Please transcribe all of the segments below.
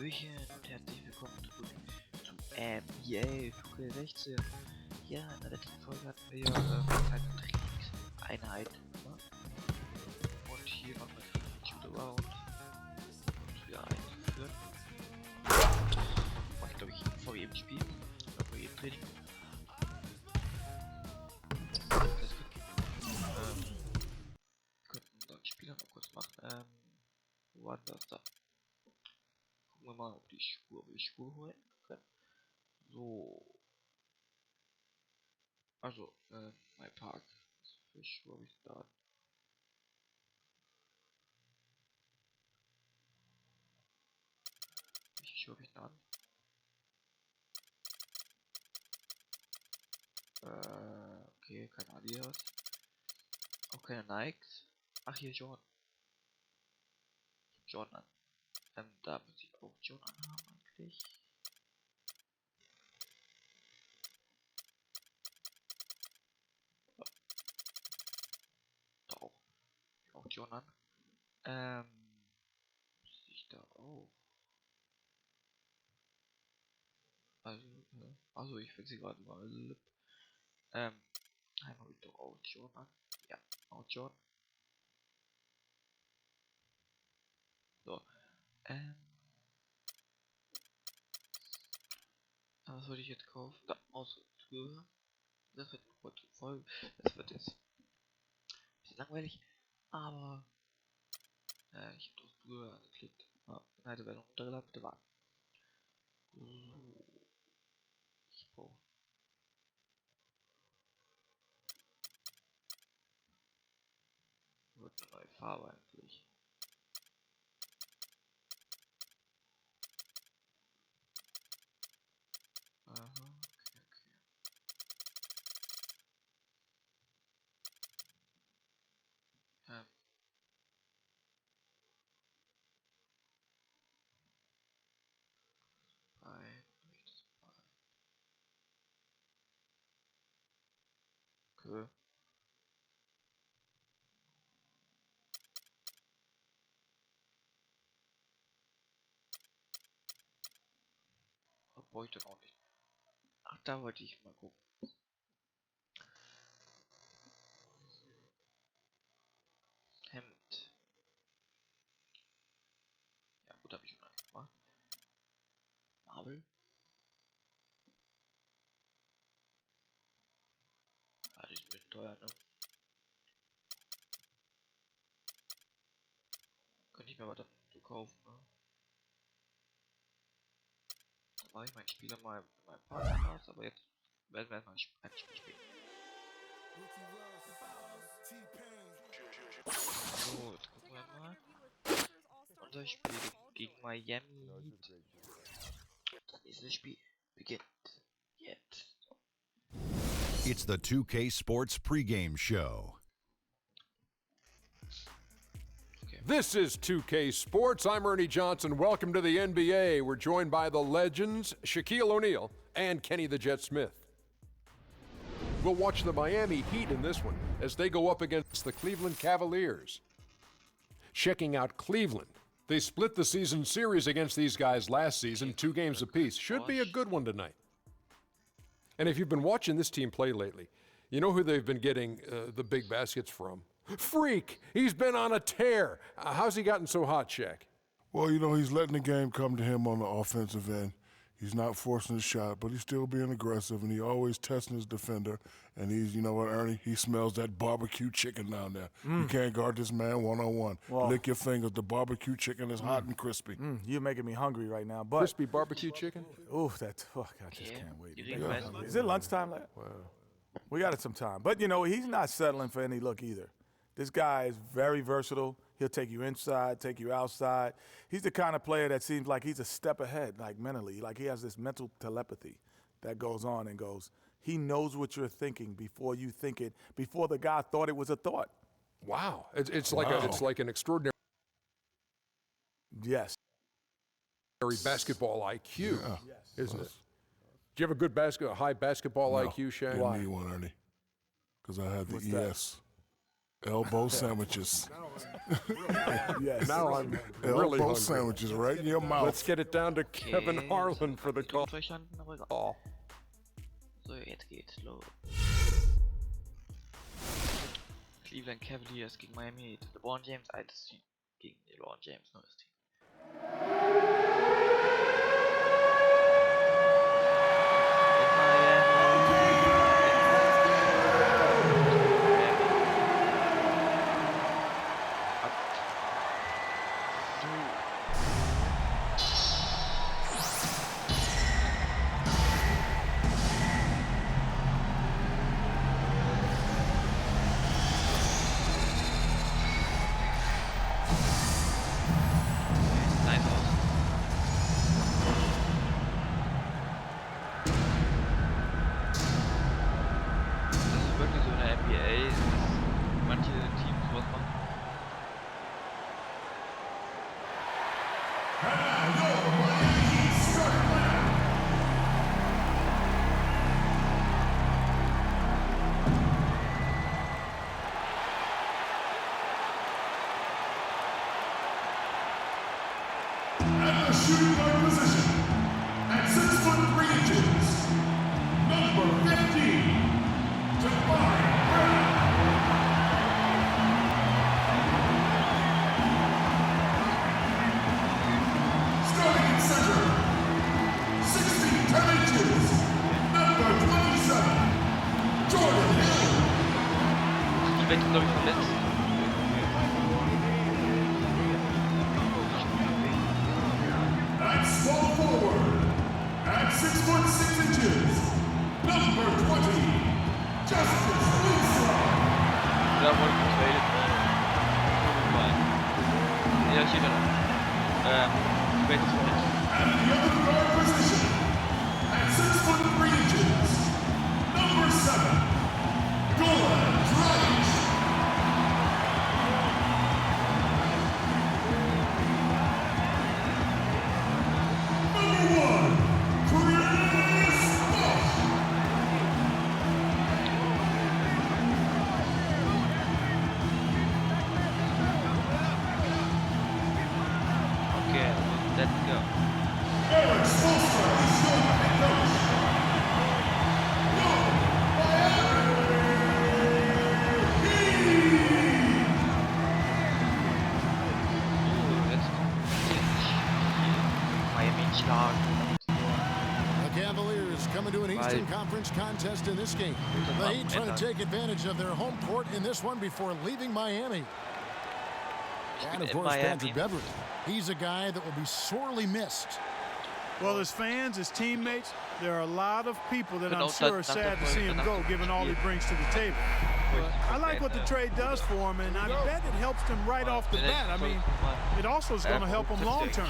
Hallöchen und herzlich willkommen zurück zu NBA 2K16. Ja, in der letzten Folge hatten wir ja eine Trainingseinheit gemacht. Und hier machen wir den Shootaround und wieder einführen. Mach ich glaube ich vor jedem Spiel, oder vor jedem Training. Könnten dann Spieler noch kurz machen. Wo war das da? Gucken wir mal, ob wir die Spur holen können. So. Also, mein Park. Welche Spur habe ich da? Welche Spur habe ich da? Okay, keine Adidas. Auch keine Nikes. Ach, hier Jordan. Jordan an. Da muss ich auch Jordan anhaben eigentlich. Ja. Da auch Jordan an. Muss ich da auch. Also ich finde sie gerade mal. Einmal wieder auch Jordan an. Ja, auch Jordan. So. Was wollte ich jetzt kaufen? Da, Ausrüstung. Das wird eine kurze Folge. Das wird jetzt ein bisschen langweilig. Aber ich habe das früher angeklickt. Eine Meldung runtergeladen, bitte warten. So. Ich brauche. Wird eine neue Farbe eigentlich. Aha, okay. Okay. Brauche ich dann auch nicht. Ach, da wollte ich mal gucken. Hemd. Ja, gut, habe ich schon gemacht. Marvel. Ah, die ist ein bisschen teuer, ne? Könnte ich mir aber dann so kaufen, ne? Da mache ich meinen Spieler mal in meinem Partner aus, aber jetzt werden wir erstmal ein Spiel spielen. So, jetzt gucken wir mal. Unser Spiel gegen Miami Heat. Dann ist das Spiel beginnt jetzt. It's the 2K Sports pregame show. This is 2K Sports. I'm Ernie Johnson. Welcome to the NBA. We're joined by the legends Shaquille O'Neal and Kenny the Jet Smith. We'll watch the Miami Heat in this one as they go up against the Cleveland Cavaliers. Checking out Cleveland. They split the season series against these guys last season, 2 games apiece. Should be a good one tonight. And if you've been watching this team play lately, you know who they've been getting the big baskets from? Freak! He's been on a tear. How's he gotten so hot, Shaq? Well, you know, he's letting the game come to him on the offensive end. He's not forcing the shot, but he's still being aggressive, and he's always testing his defender. And he's, you know what, Ernie? He smells that barbecue chicken down there. You can't guard this man one-on-one. Well, lick your fingers. The barbecue chicken is hot and crispy. You're making me hungry right now, but... Crispy barbecue chicken? Ooh, I just can't wait. Yeah. Is it lunchtime? Well, we got it some time. But, you know, he's not settling for any look either. This guy is very versatile. He'll take you inside, take you outside. He's the kind of player that seems like he's a step ahead, like mentally. Like he has this mental telepathy that goes on and goes. He knows what you're thinking before you think it, before the guy thought it was a thought. Wow. It's like an extraordinary Yes. basketball IQ, Yes. isn't it? Do you have a high basketball IQ, Shaq? You need one, Ernie. Because I have the What's that? ES. Elbow sandwiches. Yes. Now I'm really Elbow hungry. sandwiches right in your mouth. Let's get it down to Kevin Harlan for the call. Verstanden, aber egal. Oh. So, jetzt geht's los. Cleveland Cavaliers gegen Miami Heat. LeBron James altes Team gegen LeBron James neues Team. Shooting guard position at 6'3" number 15, Devine Brown. Starting in center, 6 feet 10 inches, number 27, Jordan Hill. Die wechseln, glaube ich, verletzt. Small forward at 6'6", number 20, Justice Winslow. Da wollte ich traden. Ja, steht da noch. And the other guard position at 6'3", number 7, Goran Dragic. Conference contest in this game. The Heat trying to take advantage of their home court in this one before leaving Miami. And of course, Patrick Beverly. He's a guy that will be sorely missed. Well, as fans, as teammates, there are a lot of people that I'm sure are sad to see him go, given all he brings to the table. But I like what the trade does for him, and I bet it helps him right off the bat. I mean, it also is going to help him long term.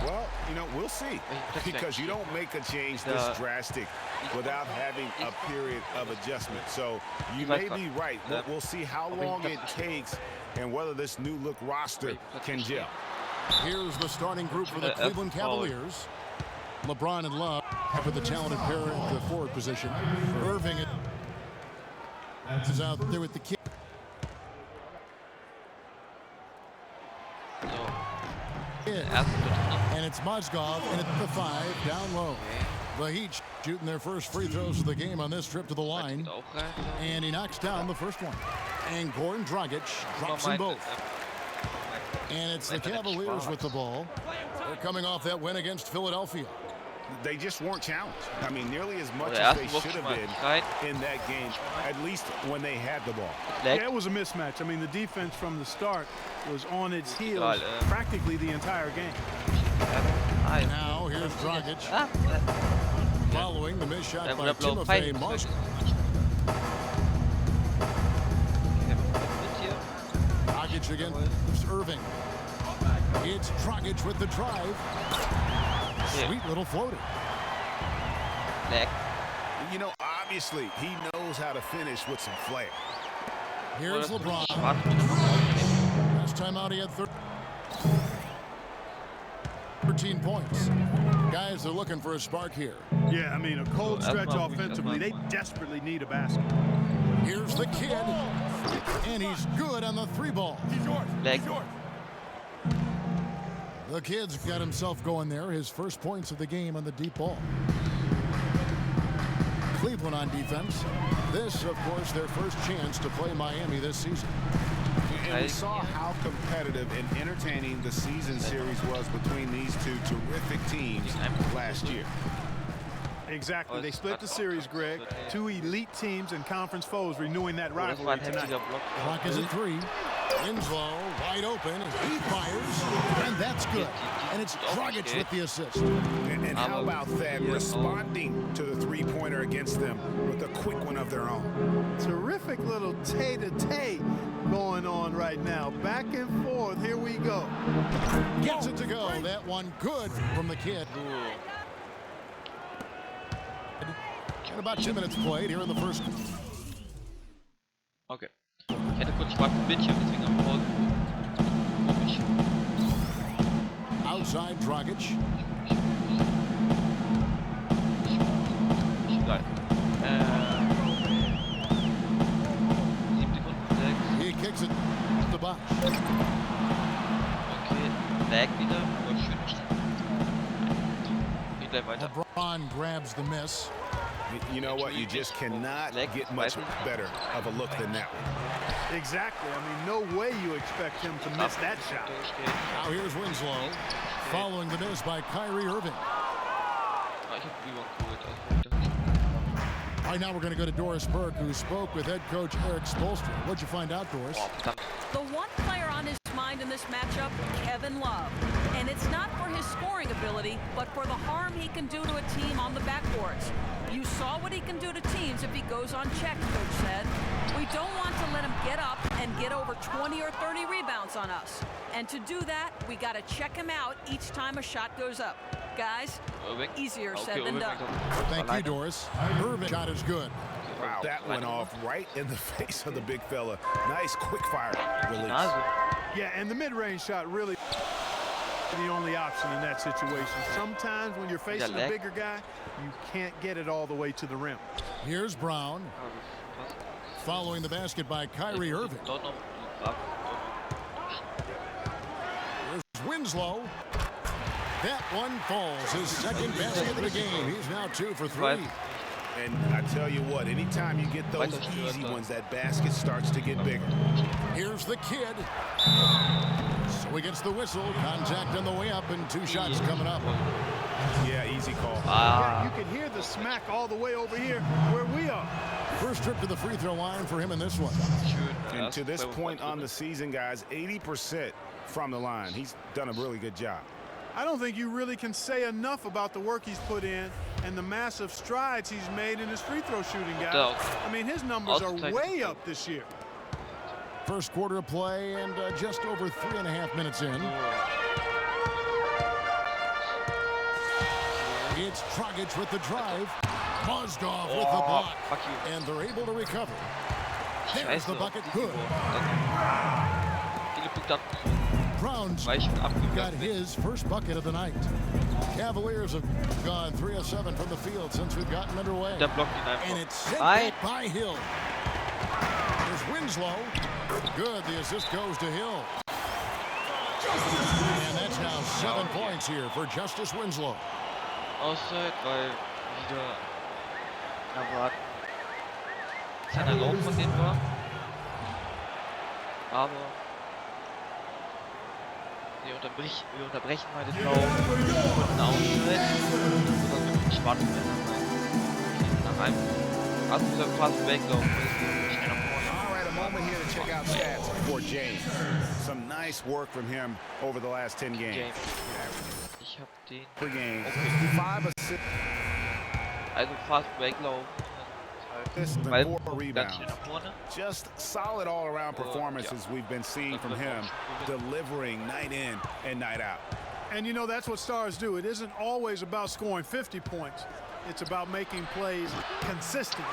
Well, you know, we'll see, because you don't make a change this drastic without having a period of adjustment. So you may be right, but we'll see how long it takes and whether this new look roster can gel. Here's the starting group for the Cleveland Cavaliers. LeBron and Love for the talented pair at the forward position. Irving is out there with the kid. And it's Mozgov in at the 5, down low. The Heat shooting their first free throws of the game on this trip to the line. And he knocks down the first one. And Goran Dragic drops them both. And it's the Cavaliers with the ball. They're coming off that win against Philadelphia. They just weren't challenged. I mean, nearly as much as they should have been in that game, at least when they had the ball. Yeah, it was a mismatch. I mean, the defense from the start was on its heels practically the entire game. Now, here's Dragic. Following the missed shot by Timofey Mozgov. Dragic against Irving. It's Dragic with the drive. Sweet little floater. You know, obviously, he knows how to finish with some flair. Here's LeBron. Last time out, he had 13 points. Guys, they're looking for a spark here. Yeah, I mean, a cold stretch offensively. They desperately need a basket. Here's the kid. And he's good on the 3-ball. He's yours. Leg. He's yours. The kid's got himself going there. His first points of the game on the deep ball. Cleveland on defense. This, of course, their first chance to play Miami this season. And we saw how competitive and entertaining the season series was between these two terrific teams last year. Exactly. They split the series, Greg. Two elite teams and conference foes renewing that rivalry tonight. Clock is at 3. Winslow wide open. He fires, and that's good. And it's Dragic with the assist. And how about that, responding to the three-pointer against them with a quick one of their own. Terrific little tay-to-tay going on right now. Back and forth. Here we go. Gets it to go. That one good from the kid. And about 2 minutes played here in the first. Okay. Ich hätte kurz schwarz im Bildschirm, deswegen am Pause. Komisch. Outside Dragic. Geil. 7 Sekunden, 6. He kicks it to the box. Okay, Lag wieder. Oh, schön. Geht gleich weiter. LeBron grabs the miss. You know what? You just cannot get much better of a look than that one. Exactly. I mean, no way you expect him to miss that shot. Now here's Winslow, following the miss by Kyrie Irving. All right, now we're going to go to Doris Burke, who spoke with head coach Eric Spoelstra. What'd you find out, Doris? The one player on his mind in this matchup, Kevin Love. And it's not for his scoring ability, but for the harm he can do to a team on the backboards. You saw what he can do to teams if he goes unchecked, Coach said. We don't want to let him get up and get over 20 or 30 rebounds on us. And to do that, we got to check him out each time a shot goes up. Guys, easier said than done. Thank you, Doris. Irving shot is good. Wow, that went off right in the face of the big fella. Nice quick fire release. Yeah, and the mid-range shot really the only option in that situation. Sometimes when you're facing a bigger guy, you can't get it all the way to the rim. Here's Brown. Following the basket by Kyrie Irving. Here's Winslow. That one falls. His second basket of the game. He's now 2 for 3. And I tell you what, anytime you get those easy ones, that basket starts to get bigger. Here's the kid. So he gets the whistle. Contact on the way up and 2 shots coming up. Yeah, easy call. Yeah, you can hear the smack all the way over here where we are. First trip to the free throw line for him in this one. And to this point on the season, guys, 80% from the line. He's done a really good job. I don't think you really can say enough about the work he's put in and the massive strides he's made in his free throw shooting, guys. I mean, his numbers are way up this year. First quarter of play and just over 3.5 minutes in. It's Dragic with the drive. Mozgov with the block. And they're able to recover. There's the bucket. Good. Brown's got his first bucket of the night. Cavaliers have gone 3 of 7 from the field since we've gotten underway. And it's sent back by Hill. There's Winslow. Good. The assist goes to Hill. And that's now 7 points here for Justice Winslow. Auszeit, weil wieder erwarten kleiner Lauf von denen war. Aber wir unterbrechen mal den Lauf und eine Auszeit. Das wird spannend werden. Nach einem absoluten Fast Weglauf. Moment here to check out stats for James. Some nice work from him over the last 10 games. Ich hab den per game. 5 assists. Also fast Weglauf. And 4 rebounds. Just solid all-around performances we've been seeing from him, delivering night in and night out. And you know, that's what stars do. It isn't always about scoring 50 points. It's about making plays consistent.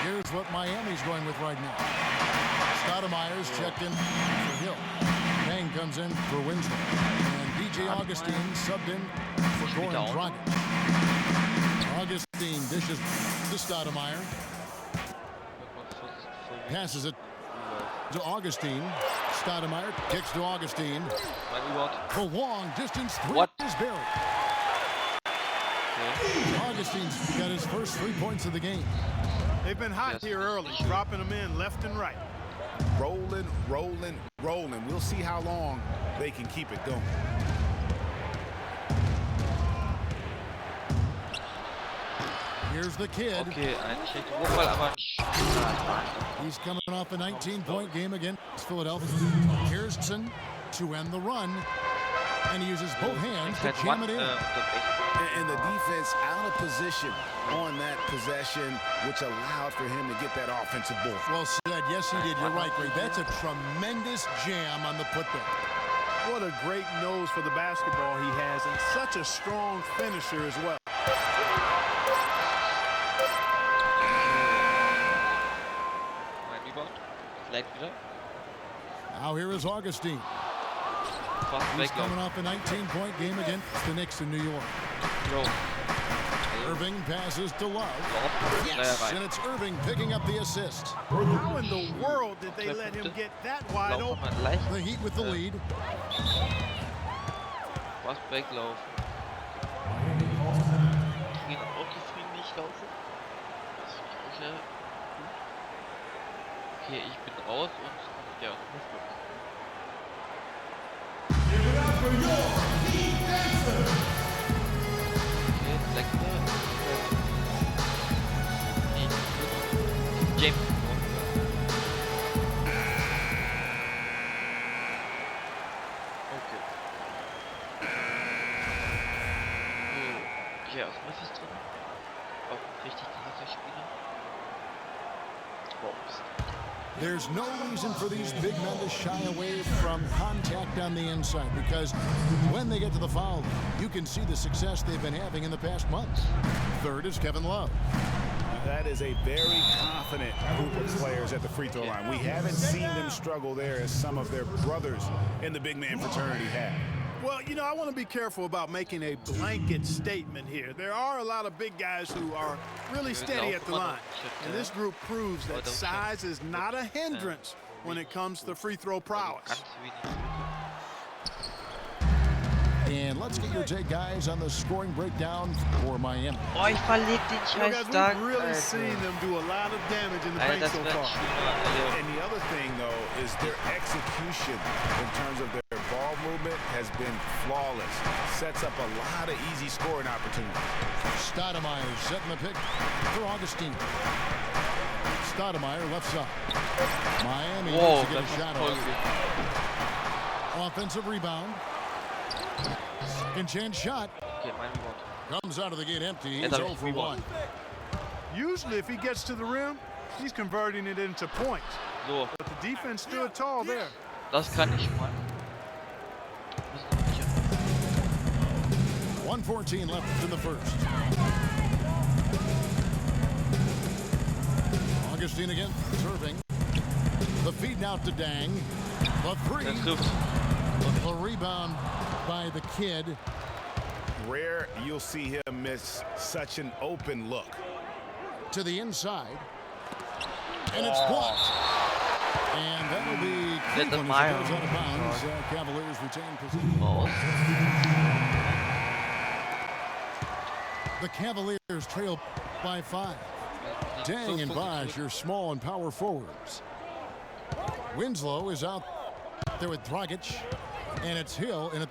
Here's what Miami's going with right now. Stoudemire's checked in for Hill. Payne comes in for Winslow. And DJ Augustine subbed in for Goran Dragic. Augustine dishes to Stoudemire. passes it to Augustine. Stoudemire kicks to Augustine. The long distance three is buried. Augustine's got his first 3 points of the game. They've been hot here early, dropping them in left and right. Rolling, rolling, rolling. We'll see how long they can keep it going. Here's the kid. He's coming off a 19-point game against Philadelphia. Here's Son to end the run. And he uses both hands to jam it in. And the defense out of position on that possession, which allowed for him to get that offensive ball. Well said. Yes, he did. You're right, Ray. That's a tremendous jam on the putback. What a great nose for the basketball he has, and such a strong finisher as well. Now here is Augustine. He's coming off a 19-point game against the Knicks in New York. Irving passes to Love. Yes, and it's Irving picking up the assist. How in the world did they let him get that wide open? The Heat with the lead. Was weglaufen. Gehen auch zufrieden nicht laufen. Okay, ich bin raus und ja, James. Okay. Ja, was ist drin? Auch richtig krasser Spieler. There's no reason for these big men to shy away from contact on the inside, because when they get to the foul, you can see the success they've been having in the past months. Third is Kevin Love. That is a very confident group of players at the free throw line. We haven't seen them struggle there as some of their brothers in the big man fraternity have. Well, you know, I want to be careful about making a blanket statement here. There are a lot of big guys who are really steady at the line. And this group proves that size is not a hindrance when it comes to free throw prowess. And let's get your take, guys, on the scoring breakdown for Miami. Oh, ich verleg den scheiß Dank. We've really seen them do a lot of damage in the paint so far. And the other thing, though, is their execution in terms of their ball movement has been flawless. Sets up a lot of easy scoring opportunities. Stoudemire setting the pick for Augustine. Stoudemire left side. Miami needs to get a shot off. Offensive rebound. Second chance shot. Comes out of the gate empty. He's 0 for 1. Usually if he gets to the rim, he's converting it into points. So. But the defense stood tall there. Das kann ich mal. 1:14 left in the first. Augustine again, serving. The feed out to Dang. The three. The rebound by the kid. Rare you'll see him miss such an open look. To the inside. And it's blocked. And that will be Cleveland as it goes out of bounds. Cavaliers retain possession. The Cavaliers trail by 5. Dang and Bosch, your small and power forwards. Winslow is out there with Dragic. And it's Hill in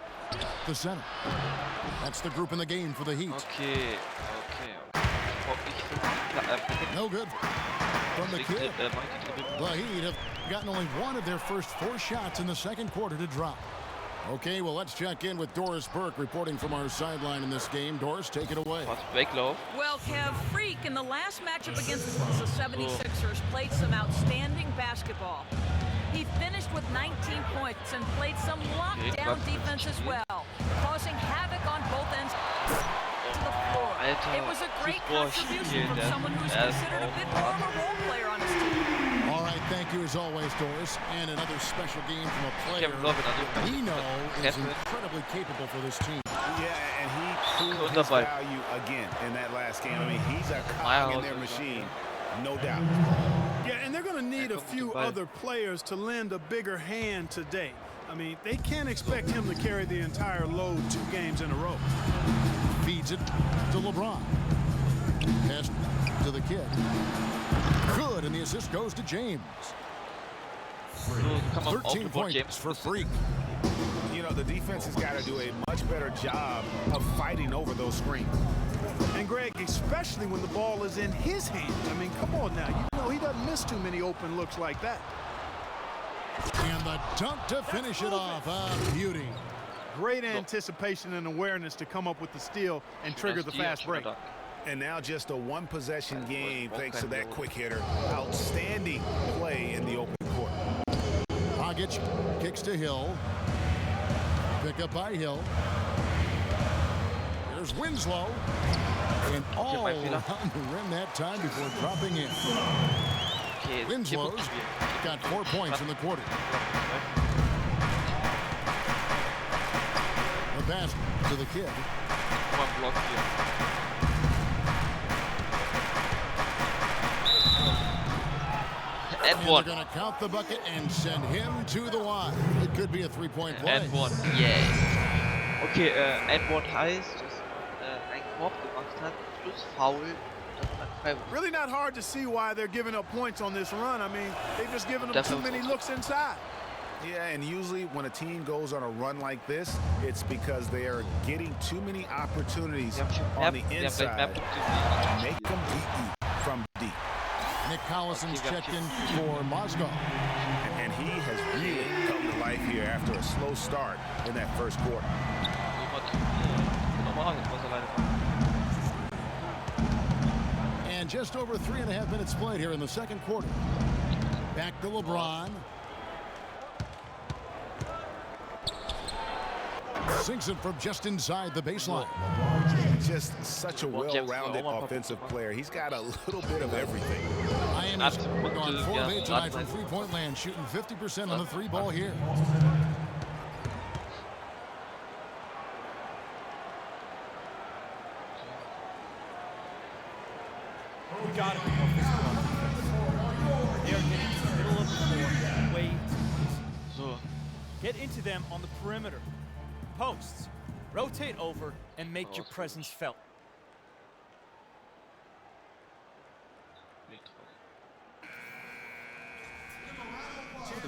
the center. That's the group in the game for the Heat. Okay. No good from the kid. The Heat have gotten only one of their first 4 shots in the second quarter to drop. Okay, well, let's check in with Doris Burke reporting from our sideline in this game. Doris, take it away. Well, Kev, Freak in the last matchup against the 76ers played some outstanding basketball. He finished with 19 points and played some lockdown defense as well, causing havoc on both ends to the floor. It was a great contribution from someone who's considered a bit more of a role player on his team. All right, thank you as always, Doris. And another special game from a player we know is incredibly capable for this team. Yeah, and he proved his value again in that last game. I mean, he's a cog in their machine. no doubt. Yeah, and they're going to need a few other players to lend a bigger hand today. I mean, they can't expect him to carry the entire load 2 games in a row. Feeds it to LeBron. Pass to the kid. Good, and the assist goes to James. 13 points for Freak. You know, the defense has got to do a much better job of fighting over those screens. And Greg, especially when the ball is in his hands. I mean, come on now. You know, he doesn't miss too many open looks like that. And the dunk to finish it off. Beauty. Great anticipation and awareness to come up with the steal and trigger the fast break. And now just a one-possession game thanks to that quick hitter. Outstanding play in the open court. Dragic kicks to Hill. Pick up by Hill. Here's Winslow. And all around the rim that time before dropping in. Winslow's got 4 points in the quarter. The pass to the kid. And they're going to count the bucket and send him to the line. It could be a 3-point play. And one, yeah. Okay, and one heißt, dass ein Korb gemacht hat, plus Foul. Really not hard to see why they're giving up points on this run. I mean, they've just given them too many looks inside. Yeah, and usually when a team goes on a run like this, it's because they are getting too many opportunities on the inside to make them beat you from deep. Nick Collison's checked in for Mozgov. And he has really come to life here after a slow start in that first quarter. And just over 3.5 minutes played here in the second quarter. Back to LeBron. Sinks it from just inside the baseline. Just such a well-rounded offensive player. He's got a little bit of everything. Miami's gone 4 of 8 tonight from three-point land, shooting 50% on the 3-ball here. We got it. They're getting to the middle of the floor. Wait. Get into them on the perimeter. Posts. Rotate over and make your presence felt.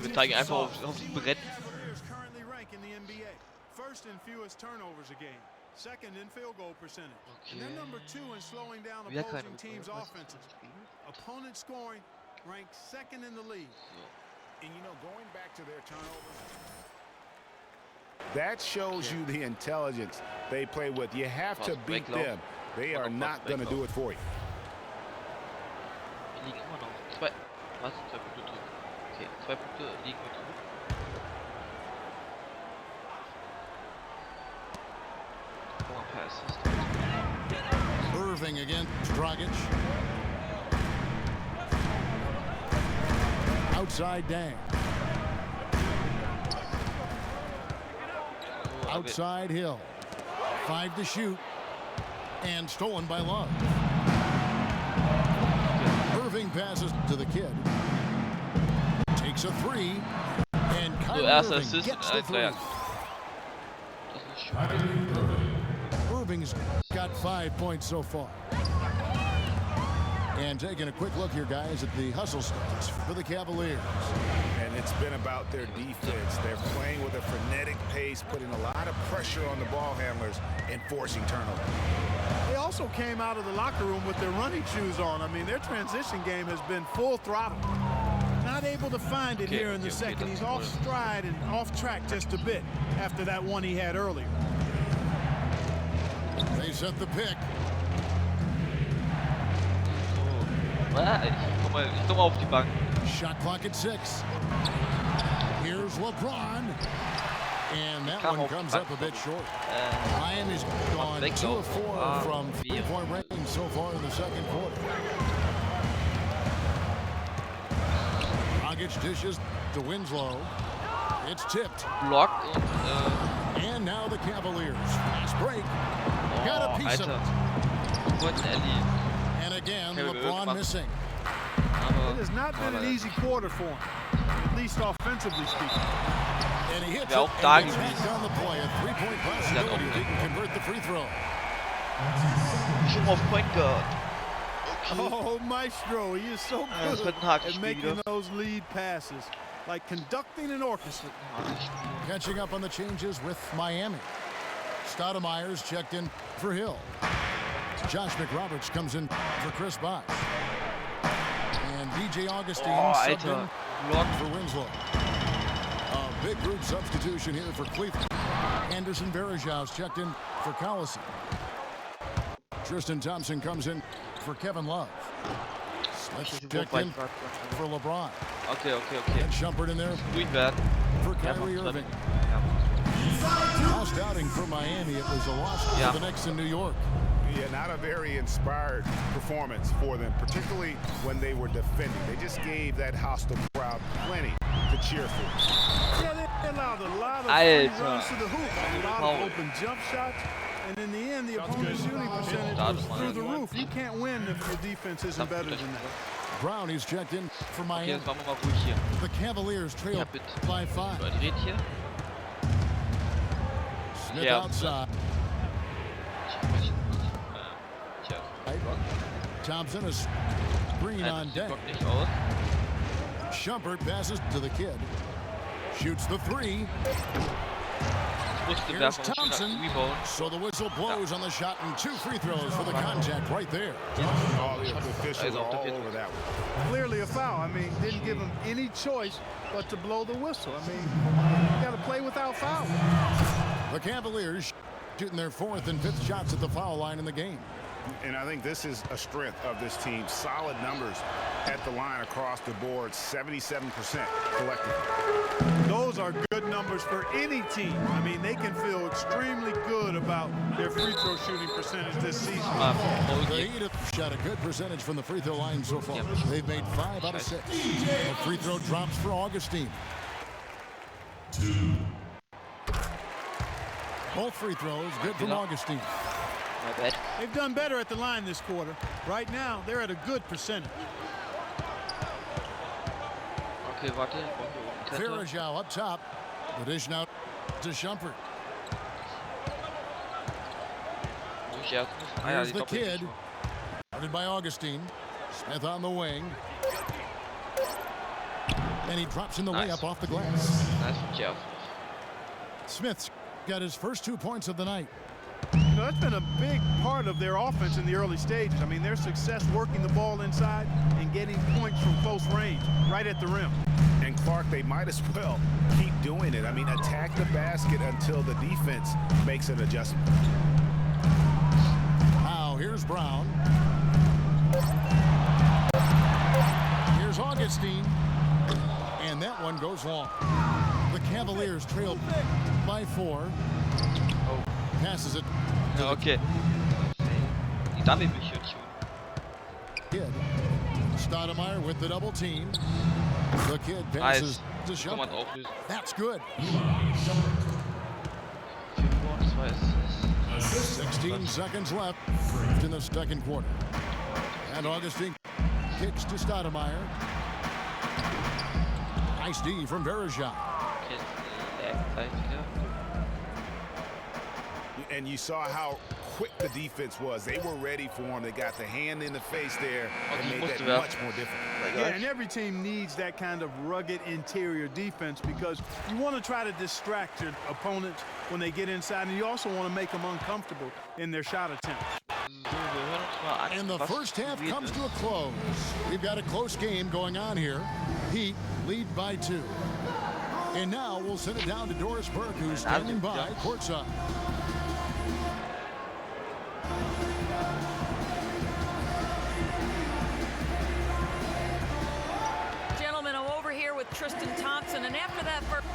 Wir zeigen einfach auf die Brett. Currently rank in the NBA. First in fewest turnovers a game. Second in field goal percentage. And they're number 2 in slowing down opposing teams' offenses. Opponent scoring ranked second in the league. And you know, going back to their turnovers, that shows you the intelligence they play with. You have to beat them. They are not going to do it for you. Wir liegen immer noch. 2 Punkte drüber. Okay, 2 Punkte liegen wir drüber. Irving against Dragic. Outside Dang. Outside Hill. 5 to shoot. And stolen by Love. Irving passes to the kid. Takes a 3. And Kyrie Irving gets the 3. Irving's got 5 points so far. And taking a quick look here, guys, at the hustle stats for the Cavaliers. And it's been about their defense. They're playing with a frenetic pace, putting a lot of pressure on the ball handlers and forcing turnovers. They also came out of the locker room with their running shoes on. I mean, their transition game has been full throttle. Not able to find it here in the second. He's off stride and off track just a bit after that one he had earlier. They set the pick. Ich komme auf die Bank. Shot clock at 6. Here's LeBron. And that one comes up a bit short. Miami's gone 2 of 4 from 3-point range so far in the second quarter. Dragic dishes to Winslow. It's tipped. Blocked. And now the Cavaliers. Fast break. Got a piece of it. And again, LeBron missing. It has not been an easy quarter for him, at least offensively speaking. And he hits it and gets back on the play. A three-point possibility if he can convert the free throw. Schon auf Point Guard. Oh, Maestro, he is so good at making those lead passes, like conducting an orchestra. Catching up on the changes with Miami. Stoudemire's checked in for Hill. Josh McRoberts comes in for Chris Bosh. And DJ Augustine subbed in for Winslow. A big group substitution here for Cleveland. Anderson Varejau's checked in for Collison. Tristan Thompson comes in for Kevin Love. Smith checked in for LeBron. Okay. And Shumpert in there for Kyrie Irving. Lost outing for Miami. It was a loss for the Knicks in New York. Yeah, not a very inspired performance for them, particularly when they were defending. They just gave that hostile crowd plenty to cheer for. Yeah, they allowed a lot of free runs to the hoop, a lot of open jump shots, and in the end, the opponent's shooting percentage was through the roof. You can't win if your defense isn't better than that. Brown, he's checked in for Miami. The Cavaliers trail by 5. Smith outside. Thompson is green on deck. Shumpert passes to the kid. Shoots the three. Here's Thompson. So the whistle blows on the shot and 2 free throws for the contact right there. All the officials are all over that one. Clearly a foul. I mean, didn't give him any choice but to blow the whistle. I mean, you got to play without foul. The Cavaliers shooting their 4th and 5th shots at the foul line in the game. And I think this is a strength of this team. Solid numbers at the line across the board, 77% collectively. Those are good numbers for any team. I mean, they can feel extremely good about their free throw shooting percentage this season. The Heat have shot a good percentage from the free throw line so far. They've made 5 out of 6. The free throw drops for Augustine. 2. Both free throws good from Augustine. They've done better at the line this quarter. Right now, they're at a good percentage. Okay, warte. Varejau up top. The dish now to Shumpert. Here's the kid. Guarded by Augustine. Smith on the wing. And he drops in the layup off the glass. Nice from Jeff. Smith's got his first 2 points of the night. You know, that's been a big part of their offense in the early stages. I mean, their success working the ball inside and getting points from close range, right at the rim. And Clark, they might as well keep doing it. I mean, attack the basket until the defense makes an adjustment. Now, here's Brown. Here's Augustine. And that one goes long. The Cavaliers trailed by 4. Passes it. Okay. Die damit mich jetzt schon. Kid. Stoudemire with the double team. The kid passes to Shumpert. That's good. 16 seconds left in the second quarter. And Augustine kicks to Stoudemire. Nice D from Varejau. And you saw how quick the defense was. They were ready for him. They got the hand in the face there and made that much more difficult. Yeah, and every team needs that kind of rugged interior defense because you want to try to distract your opponents when they get inside, and you also want to make them uncomfortable in their shot attempts. And the first half comes to a close. We've got a close game going on here. Heat lead by 2. And now we'll send it down to Doris Burke, who's standing by courtside. Gentlemen, I'm over here with Tristan Thompson, and after that first...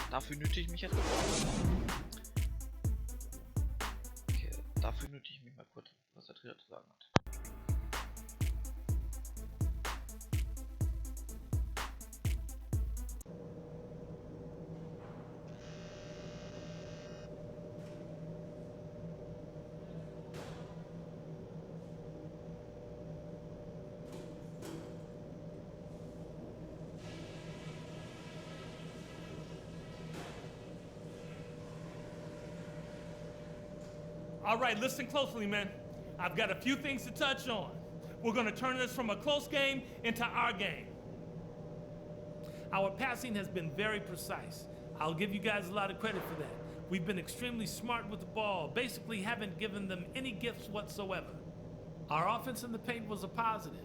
Dafür nötige ich mich jetzt. Okay, dafür nötige ich mich mal kurz, was der Trainer zu sagen hat. All right, listen closely, men. I've got a few things to touch on. We're going to turn this from a close game into our game. Our passing has been very precise. I'll give you guys a lot of credit for that. We've been extremely smart with the ball, basically haven't given them any gifts whatsoever. Our offense in the paint was a positive.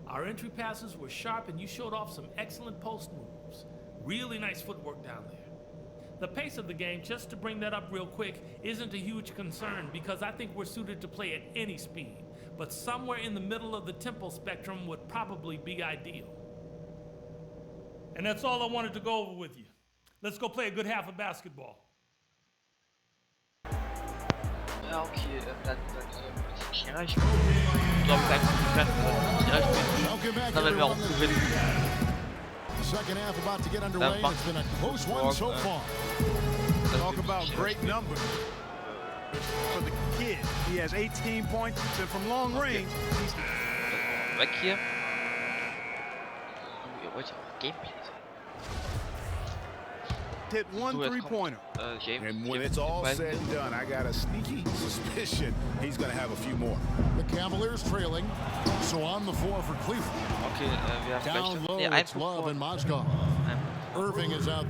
Our entry passes were sharp and you showed off some excellent post moves. Really nice footwork down there. The pace of the game, just to bring that up real quick, isn't a huge concern because I think we're suited to play at any speed, but somewhere in the middle of the tempo spectrum would probably be ideal. And that's all I wanted to go over with you. Let's go play a good half of basketball. Ja, okay, dann Kira, ich glaube, gleich Kira spielen. Dann werden wir auch gewinnen. Second half about to get underway. It's been a close one so far. Talk about great numbers for the kid. He has 18 points, and from long range, he's weg hier. Ihr wollt ja auch Gameplay. hit one three-pointer. And when it's all said and done, I got a sneaky suspicion he's going to have a few more. The Cavaliers trailing, so on the floor for Cleveland. Okay, wir haben down low, it's Love and Mozgov. Irving is out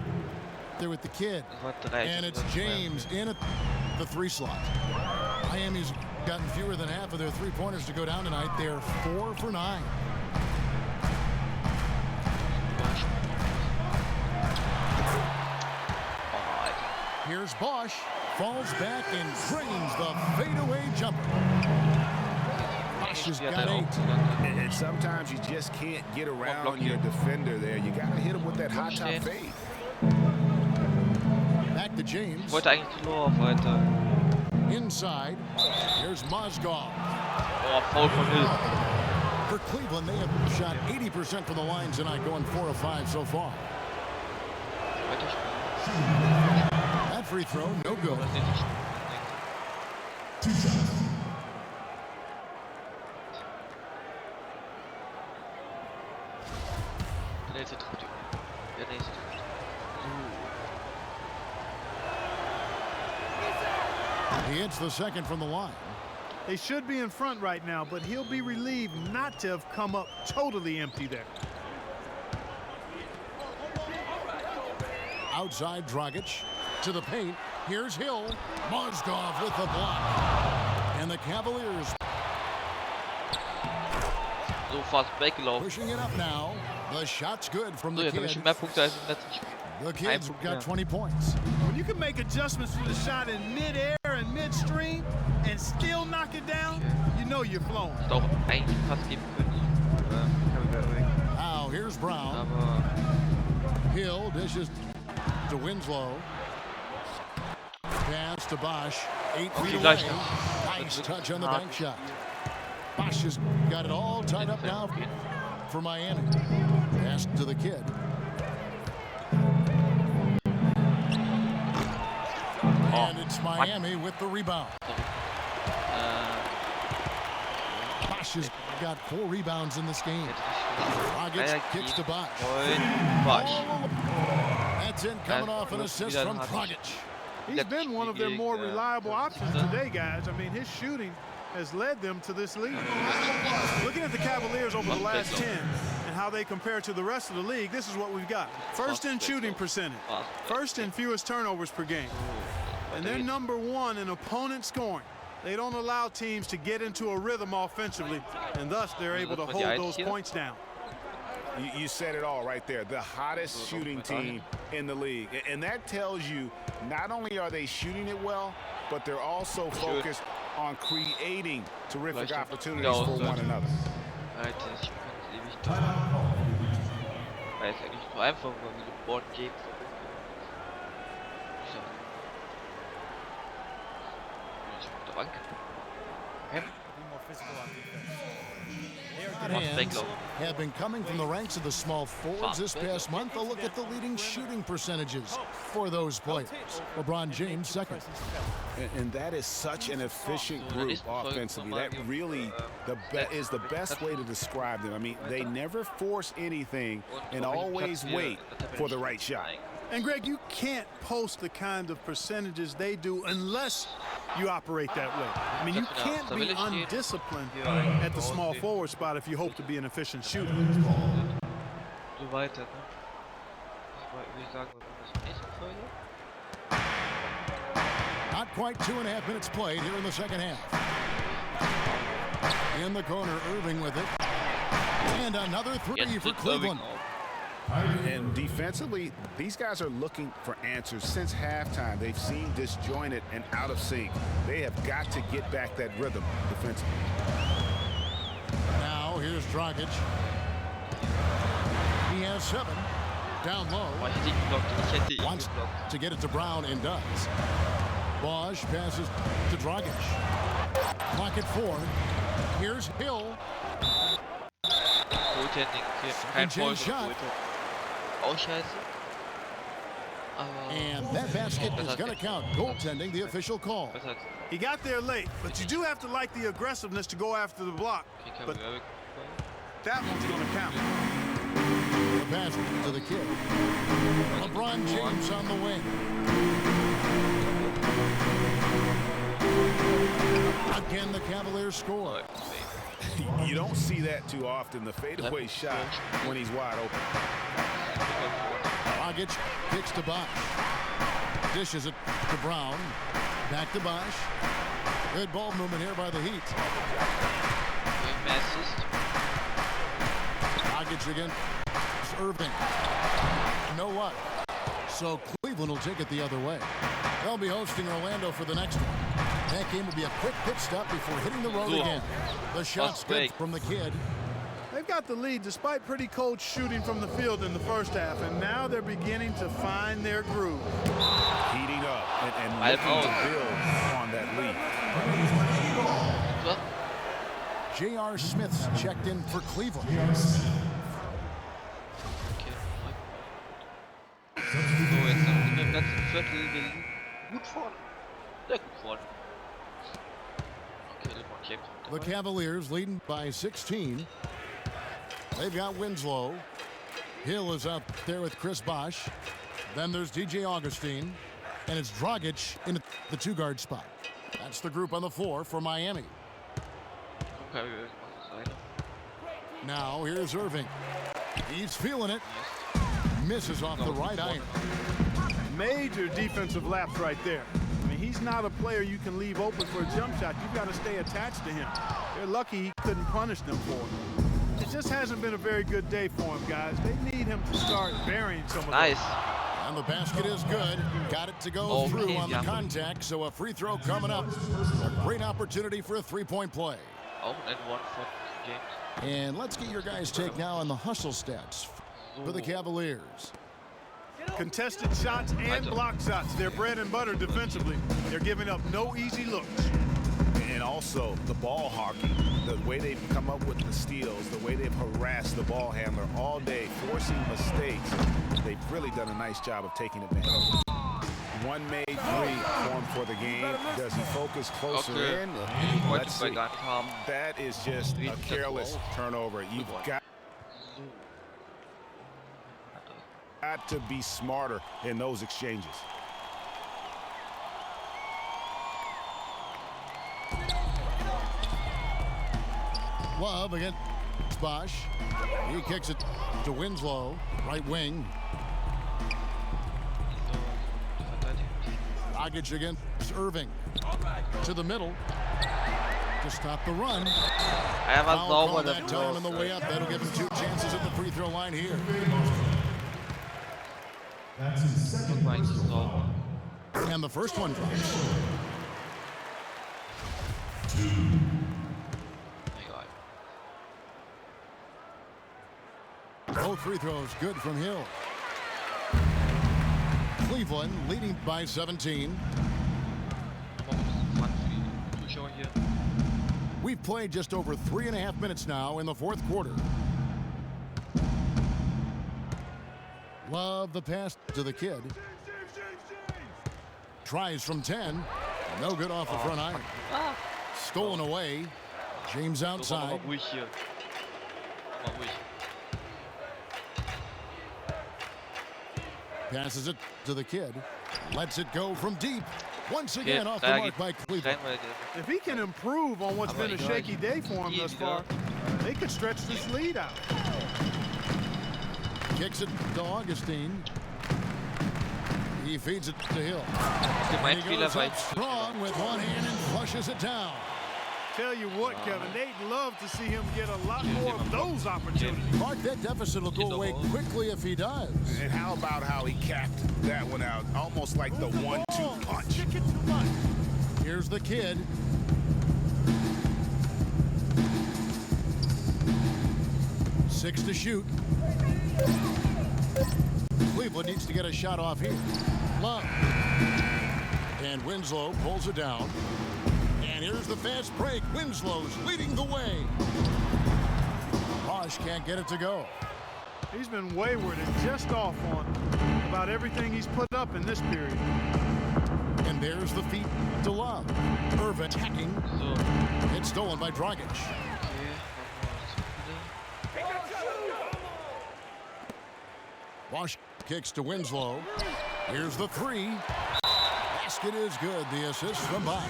there with the kid. And it's James in at the 3 slot. Miami's gotten fewer than half of their 3-pointers to go down tonight. They're 4 for 9. Here's Bosch, falls back and drains the fadeaway jumper. Bosch has got 8. And sometimes you just can't get around your defender there. You got to hit him with that high top fade. Back to James. Ich wollte eigentlich nur auf weiter. Inside, here's Mozgov. Oh, foul von Hill. For Cleveland, they have shot 80% from the line tonight, going 4 of 5 so far. That free throw, no good. He hits the second from the line. They should be in front right now, but he'll be relieved not to have come up totally empty there. Outside Dragic to the paint. Here's Hill. Mozgov with the block. And the Cavaliers So fast weggelaufen. pushing it up now. The shot's good from So, the jetzt habe ich kid. schon mehr Punkte als im letzten Spiel. The kid's got 20 points. When you can make adjustments to the shot in mid-air and midstream and still knock it down, you know you're flowing. Hätte auch eigentlich fast geben können. Now here's Brown. Aber Hill dishes to Winslow. Pass to Bosch. 8 feet away. gleich. Nice touch on the bank shot. Bosch has got it all tied up now for Miami. Pass to the kid. And it's Miami with the rebound. Bosch has got 4 rebounds in this game. Dragic kicks to Bosch. That's in coming off an assist from Dragic. He's been one of their more reliable options today, guys. I mean, his shooting has led them to this lead. Looking at the Cavaliers over the last 10 and how they compare to the rest of the league, this is what we've got. First in shooting percentage, first in fewest turnovers per game, and they're number 1 in opponent scoring. They don't allow teams to get into a rhythm offensively, and thus they're able to hold those points down. You said it all right there. The hottest shooting team in the league. And that tells you not only are they shooting it well, but they're also focused on creating terrific opportunities for one another. Alter, ich kann ewig da. Weil es eigentlich nur einfach über die Board geht. Hands have been coming from the ranks of the small forwards this past month. A look at the leading shooting percentages for those players. LeBron James second. And that is such an efficient group offensively. That really is the best way to describe them. I mean, they never force anything and always wait for the right shot. And Greg, you can't post the kind of percentages they do unless you operate that way. I mean, you can't be undisciplined at the small forward spot if you hope to be an efficient shooter. Zweite, ne? Würde ich sagen, wir machen das nächste Folge. Not quite 2.5 minutes played here in the second half. In the corner, Irving with it. And another three for Cleveland. And defensively, these guys are looking for answers since halftime. They've seen disjointed and out of sync. They have got to get back that rhythm defensively. Now here's Dragic. He has 7. Down low. Wants to get it to Brown and does. Bosch passes to Dragic. Clock at 4. Here's Hill. Kein shot. Auch scheiße. And that basket is going to count. Goaltending, the official call. He got there late, but you do have to like the aggressiveness to go after the block. But that one's going to count. The pass to the kid. LeBron James on the wing. Again, the Cavaliers score. You don't see that too often, the fadeaway shot when he's wide open. Dragic kicks to Bosch. Dishes it to Brown. Back to Bosch. Good ball movement here by the Heat. Dragic again. It's Irving. No what? So Cleveland will take it the other way. They'll be hosting Orlando for the next one. That game will be a quick pit stop before hitting the road again. The shot's good from the kid. They've got the lead despite pretty cold shooting from the field in the first half, and now they're beginning to find their groove. Heating up and looking to build on that lead. J.R. Smith's checked in for Cleveland. The Cavaliers leading by 16. They've got Winslow. Hill is out there with Chris Bosch. Then there's DJ Augustine. And it's Dragic in the 2-guard spot. That's the group on the floor for Miami. Now here's Irving. He's feeling it. Misses off the right iron. Major defensive lapse right there. I mean, he's not a player you can leave open for a jump shot. You've got to stay attached to him. They're lucky he couldn't punish them for it. It just hasn't been a very good day for him, guys. They need him to start burying some of them. And the basket is good. Got it to go through on the contact, so a free throw coming up. A great opportunity for a three-point play. And let's get your guys' take now on the hustle stats for the Cavaliers. Contested shots and block shots. They're bread and butter defensively. They're giving up no easy looks. And also the ball hawking, the way they've come up with the steals, the way they've harassed the ball handler all day, forcing mistakes. They've really done a nice job of taking advantage. One made three formed for the game. Does he focus closer in? Let's see. That is just a careless turnover. You've got to be smarter in those exchanges. Love against Bosch. He kicks it to Winslow, right wing. Dragic against Irving. To the middle. To stop the run. Foul call that time on the way up. That'll give him 2 chances at the free throw line here. And the first one drops. 2. Both free throws good from Hill. Cleveland leading by 17. We've played just over 3.5 minutes now in the fourth quarter. Love the pass to the kid. Tries from 10. No good off the front iron. Stolen away. James outside. Passes it to the kid. Lets it go from deep. Once again off the mark by Cleveland. If he can improve on what's been a shaky day for him thus far, they could stretch this lead out. Kicks it to Augustine. He feeds it to Hill. And he goes up strong with one hand and flushes it down. Tell you what, Kevin, they'd love to see him get a lot more of those opportunities. Mark, that deficit will go away quickly if he does. And how about how he capped that one out? Almost like the 1-2 punch. Here's the kid. Six to shoot. Cleveland needs to get a shot off here. Love. And Winslow pulls it down. And here's the fast break. Winslow's leading the way. Bosch can't get it to go. He's been wayward and just off on about everything he's put up in this period. And there's the feet to Love. Irv attacking. It's stolen by Dragic. Bosch kicks to Winslow. Here's the three. Basket is good. The assist from Bosch.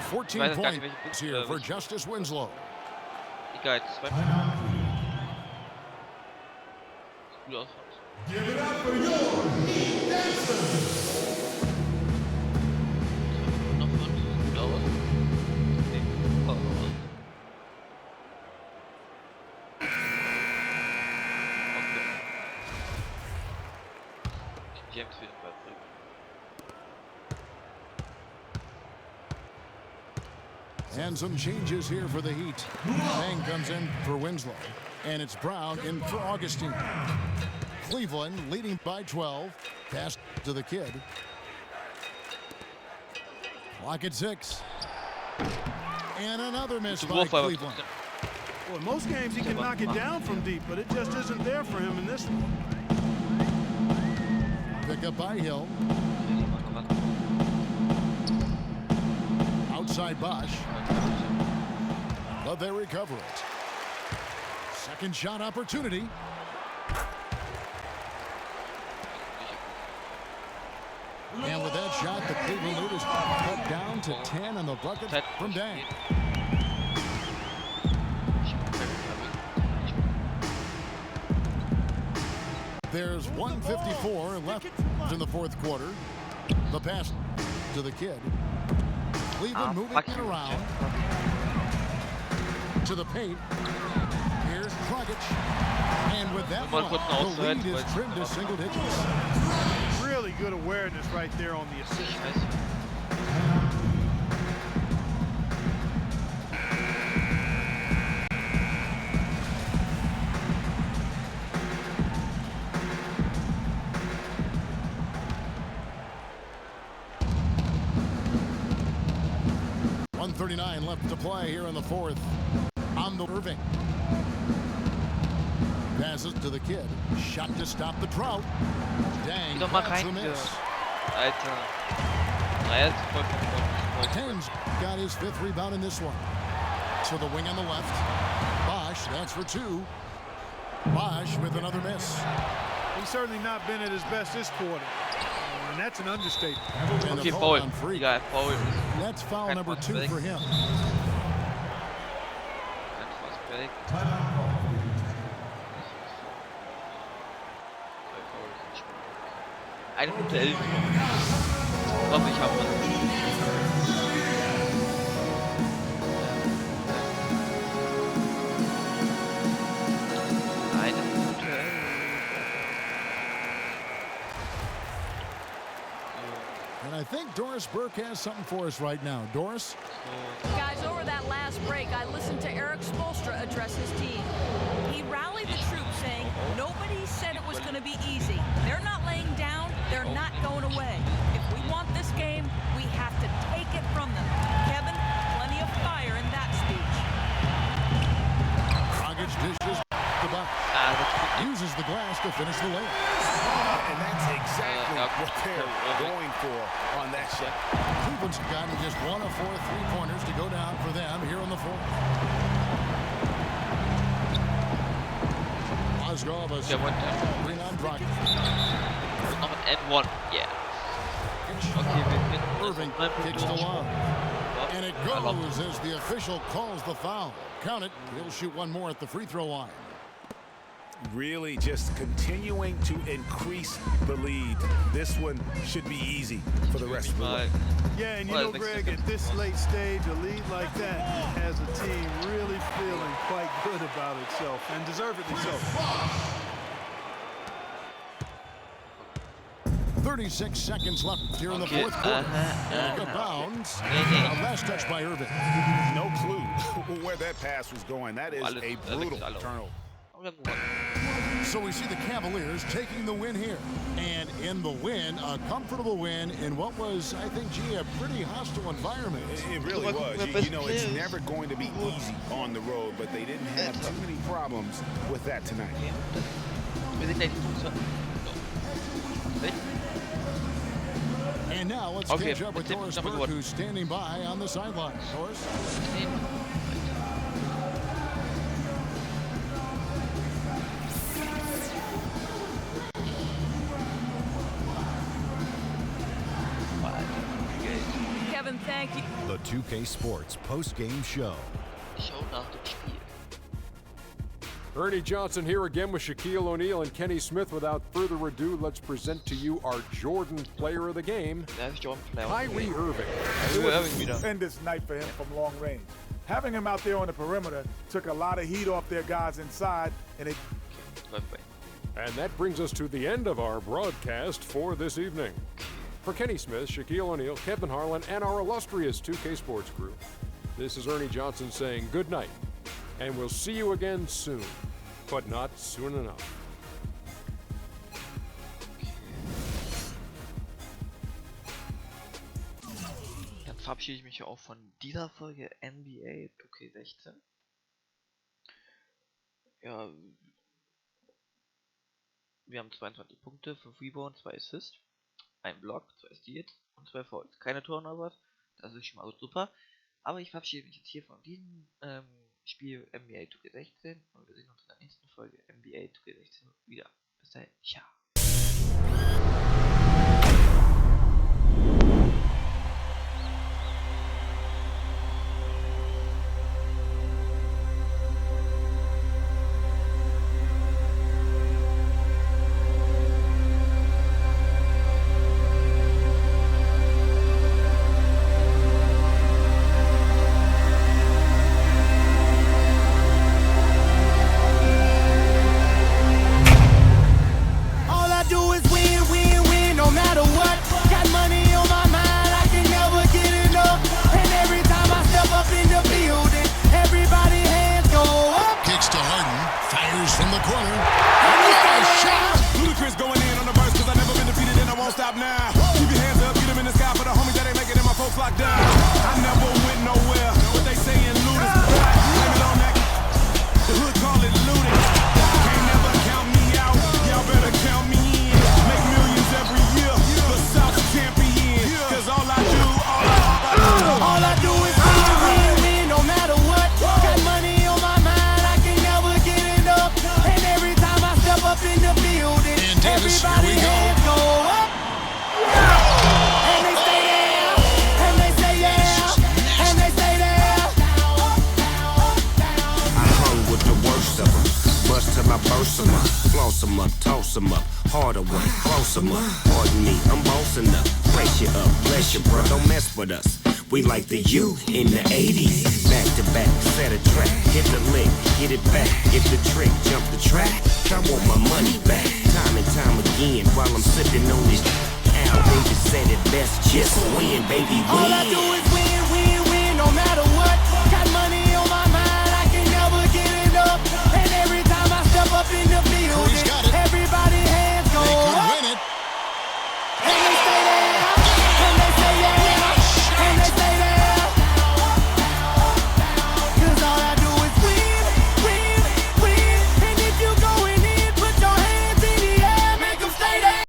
14 points here for Justice Winslow. Egal, 2 Give it up for your dancers. Noch gut aus. James für den Ball bringen. And some changes here for the Heat. Bang comes in for Winslow. And it's Brown in for Augustine. Cleveland leading by 12. Pass to the kid. Clock at 6. And another miss by Cleveland. Well, in most games he can knock it down from deep, but it just isn't there for him in this one. Pick up by Hill. Outside Bosch. But they recover it. Second shot opportunity. And with that shot, the Cleveland lead is cut down to 10 on the bucket from Dang. There's 1:54 left in the fourth quarter. The pass to the kid. Cleveland moving it around. To the paint. Here's Dragic. And with that one, the lead is trimmed to single digits. Really good awareness right there on the assist. .39 left to play here in the fourth. On the Irving. Passes to the kid. Shot to stop the drought. Dang, that's a miss. Alter. Tens got his 5th rebound in this one. To the wing on the left. Bosch, that's for 2. Bosch with another miss. He's certainly not been at his best this quarter. And that's an understatement. And Okay, foul foul. on free. Yeah, foul. That's foul number 2 for him. Eine Minute 11. Ich hoffe, ich habe was. Eine Minute 11. And I think Doris Burke has something for us right now. Doris? Guys, over that last break, I listened to Eric Spoelstra address his team. He rallied the troops saying, nobody said it was going to be easy. They're not laying down. They're not going away. If we want this game, we have to take it from them. Kevin, plenty of fire in that speech. Dragic dishes the box. Uses the glass to finish the layup. And that's exactly what they're going for on that shot. Cleveland's gotten just 1 of 4 3-pointers to go down for them here in the fourth. Osgood, bring on Dragic. And one. Yeah. Okay, Irving kicks to Love. And it goes as the official calls the foul. Count it. He'll shoot one more at the free throw line. Really just continuing to increase the lead. This one should be easy for the rest of the way. Yeah, and you know, Greg, at this late stage, a lead like that has a team really feeling quite good about itself, and deservedly so. 36 seconds left here in the fourth quarter. Out of bounds. Last touch by Irving. No clue where that pass was going. That is a brutal turnover. So we see the Cavaliers taking the win here. And in the win, a comfortable win in what was, I think, a pretty hostile environment. It really was. You know, it's never going to be easy on the road, but they didn't have too many problems with that tonight. And now let's catch up with Doris Burke, who's standing by on the sideline. Doris? Kevin, thank you. The 2K Sports post-game show. Ernie Johnson here again with Shaquille O'Neal and Kenny Smith. Without further ado, let's present to you our Jordan player of the game, Kyrie Irving. It was a tremendous night for him from long range. Having him out there on the perimeter took a lot of heat off their guys inside, and And that brings us to the end of our broadcast for this evening. For Kenny Smith, Shaquille O'Neal, Kevin Harlan, and our illustrious 2K Sports crew, this is Ernie Johnson saying good night, and we'll see you again soon, but not soon enough. Dann verabschiede ich mich auch von dieser Folge NBA 2K16. Ja, wir haben 22 Punkte, 5 Rebounds, 2 Assists, 1 Block, 2 Steals und 2 Fouls. Keine Turnovers, das ist schon mal super. Aber ich verabschiede mich jetzt hier von diesem Spiel NBA 2K16 und wir sehen uns in der nächsten Folge NBA 2K16 wieder. Bis dahin, ciao. We like the U in the 80s. Back to back, set a track. Hit the lick, get it back. Get the trick, jump the track. I want my money back. Time and time again while I'm sipping on this. Al Davis said it best. Just win, baby, win. All I do is win, win, win, no matter what.